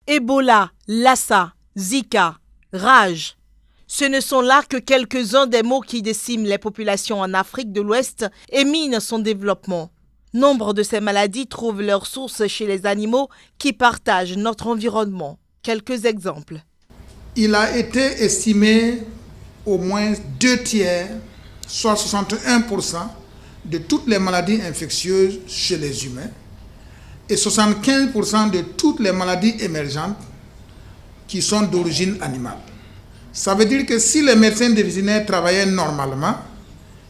Ebola, Lassa, Zika, rage. Ce ne sont là que quelques-uns des maux qui déciment les populations en Afrique de l'Ouest et minent son développement. Nombre de ces maladies trouvent leur source chez les animaux qui partagent notre environnement. Quelques exemples. Il a été estimé au moins 2/3, soit 61% de toutes les maladies infectieuses chez les humains et 75% de toutes les maladies émergentes qui sont d'origine animale. Ça veut dire que si les médecins vétérinaires travaillaient normalement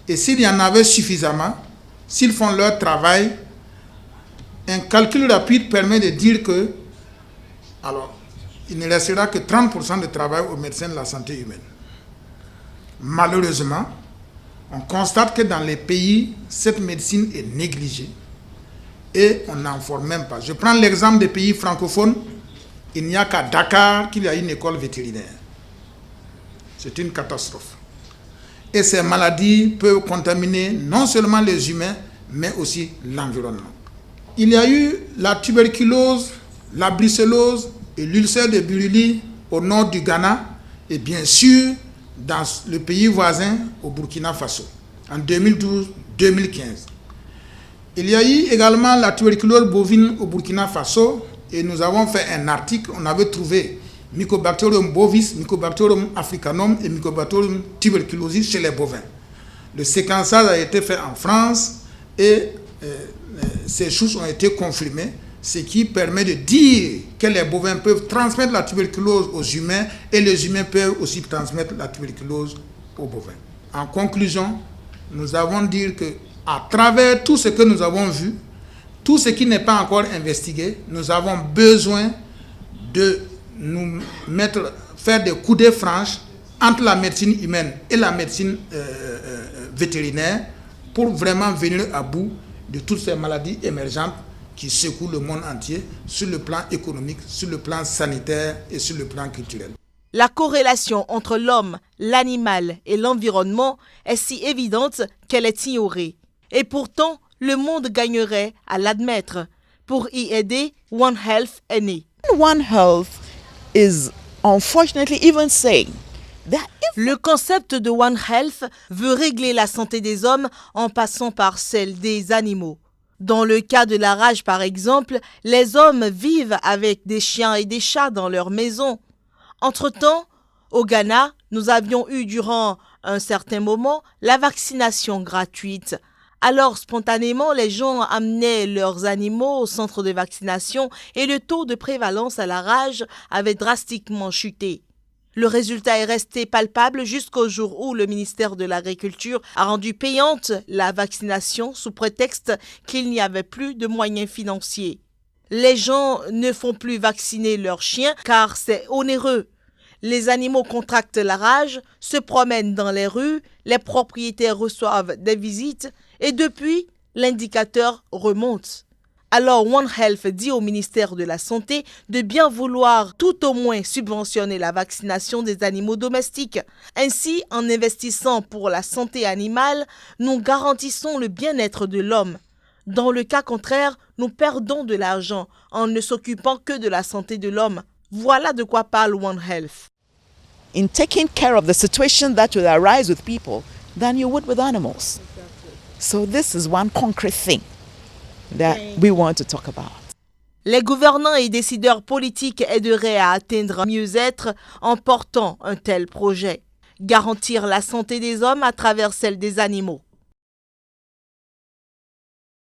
et s'il y en avait suffisamment, s'ils font leur travail, un calcul rapide permet de dire que il ne restera que 30% de travail aux médecins de la santé humaine. Malheureusement, on constate que dans les pays, cette médecine est négligée et on n'en forme même pas. Je prends l'exemple des pays francophones. Il n'y a qu'à Dakar qu'il y a une école vétérinaire. C'est une catastrophe. Et ces maladies peuvent contaminer non seulement les humains, mais aussi l'environnement. Il y a eu la tuberculose, la brucellose et l'ulcère de Buruli au nord du Ghana et bien sûr dans le pays voisin au Burkina Faso en 2012-2015. Il y a eu également la tuberculose bovine au Burkina Faso et nous avons fait un article, on avait trouvé Mycobacterium bovis, Mycobacterium africanum et Mycobacterium tuberculosis chez les bovins. Le séquençage a été fait en France et ces choses ont été confirmées, ce qui permet de dire que les bovins peuvent transmettre la tuberculose aux humains et les humains peuvent aussi transmettre la tuberculose aux bovins. En conclusion, nous avons dit que à travers tout ce que nous avons vu, tout ce qui n'est pas encore investigué, nous avons besoin de faire des coudées franches entre la médecine humaine et la médecine vétérinaire pour vraiment venir à bout de toutes ces maladies émergentes qui secouent le monde entier sur le plan économique, sur le plan sanitaire et sur le plan culturel. La corrélation entre l'homme, l'animal et l'environnement est si évidente qu'elle est ignorée. Et pourtant, le monde gagnerait à l'admettre. Pour y aider, One Health est né. One Health is unfortunately even saying that le concept de One Health veut régler la santé des hommes en passant par celle des animaux. Dans le cas de la rage, par exemple, les hommes vivent avec des chiens et des chats dans leur maison. Entre-temps, au Ghana, nous avions eu durant un certain moment la vaccination gratuite. Alors, spontanément, les gens amenaient leurs animaux au centre de vaccination et le taux de prévalence à la rage avait drastiquement chuté. Le résultat est resté palpable jusqu'au jour où le ministère de l'Agriculture a rendu payante la vaccination sous prétexte qu'il n'y avait plus de moyens financiers. Les gens ne font plus vacciner leurs chiens car c'est onéreux. Les animaux contractent la rage, se promènent dans les rues, les propriétaires reçoivent des visites et depuis, l'indicateur remonte. Alors One Health dit au ministère de la Santé de bien vouloir tout au moins subventionner la vaccination des animaux domestiques. Ainsi, en investissant pour la santé animale, nous garantissons le bien-être de l'homme. Dans le cas contraire, nous perdons de l'argent en ne s'occupant que de la santé de l'homme. Voilà de quoi parle One Health. In taking care of the situation that will arise with people than you would with animals. So this is one concrete thing that we want to talk about. Les gouvernants et décideurs politiques aideraient à atteindre un mieux-être en portant un tel projet. Garantir la santé des hommes à travers celle des animaux.